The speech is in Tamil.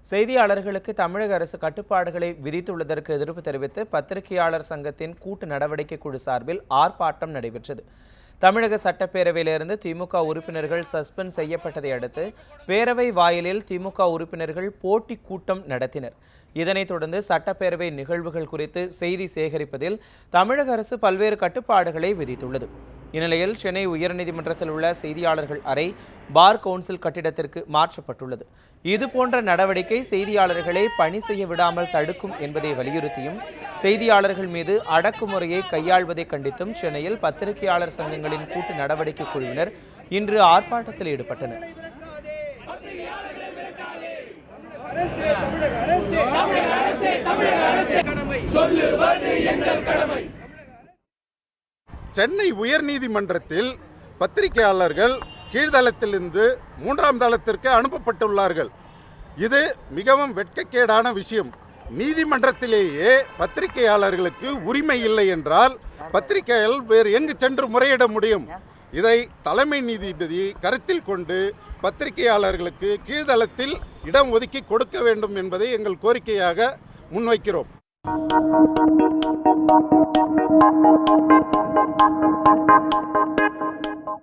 செய்தியாளர்களுக்கு தமிழக அரசு கட்டுப்பாடுகளை விதித்துள்ளதற்கு எதிர்ப்பு தெரிவித்து பத்திரிகையாளர் சங்கத்தின் கூட்டு நடவடிக்கை குழு சார்பில் ஆர்ப்பாட்டம் நடைபெற்றது. தமிழக சட்டப்பேரவையிலிருந்து திமுக உறுப்பினர்கள் சஸ்பெண்ட் செய்யப்பட்டதை அடுத்து பேரவை வாயிலில் திமுக உறுப்பினர்கள் போட்டி கூட்டம் நடத்தினர். இதனைத் தொடர்ந்து சட்டப்பேரவை நிகழ்வுகள் குறித்து செய்தி சேகரிப்பதில் தமிழக அரசு பல்வேறு கட்டுப்பாடுகளை விதித்துள்ளது. இந்நிலையில் சென்னை உயர்நீதிமன்றத்தில் உள்ள செய்தியாளர்கள் அறை பார் கவுன்சில் கட்டிடத்திற்கு மாற்றப்பட்டுள்ளது. இதுபோன்ற நடவடிக்கை செய்தியாளர்களை பணி செய்ய விடாமல் தடுக்கும் என்பதை வலியுறுத்தியும் செய்தியாளர்கள் மீது அடக்குமுறையை கையாள்வதை கண்டித்தும் சென்னையில் பத்திரிகையாளர் சங்கங்களின் கூட்டு நடவடிக்கை குழுவினர் இன்று ஆர்ப்பாட்டத்தில் ஈடுபட்டனர். சென்னை உயர்நீதிமன்றத்தில் பத்திரிகையாளர்கள் கீழ்தளத்திலிருந்து 3ஆம் தளத்திற்கு அனுப்பப்பட்டுள்ளார்கள். இது மிகவும் வெட்கக்கேடான விஷயம். நீதிமன்றத்திலேயே பத்திரிகையாளர்களுக்கு உரிமை இல்லை என்றால் பத்திரிகையாளர்கள் வேறு எங்கு சென்று முறையிட முடியும்? இதை தலைமை நீதிபதி கருத்தில் கொண்டு பத்திரிகையாளர்களுக்கு கீழ்தளத்தில் இடம் ஒதுக்கி கொடுக்க வேண்டும் என்பதை எங்கள் கோரிக்கையாக முன்வைக்கிறோம்.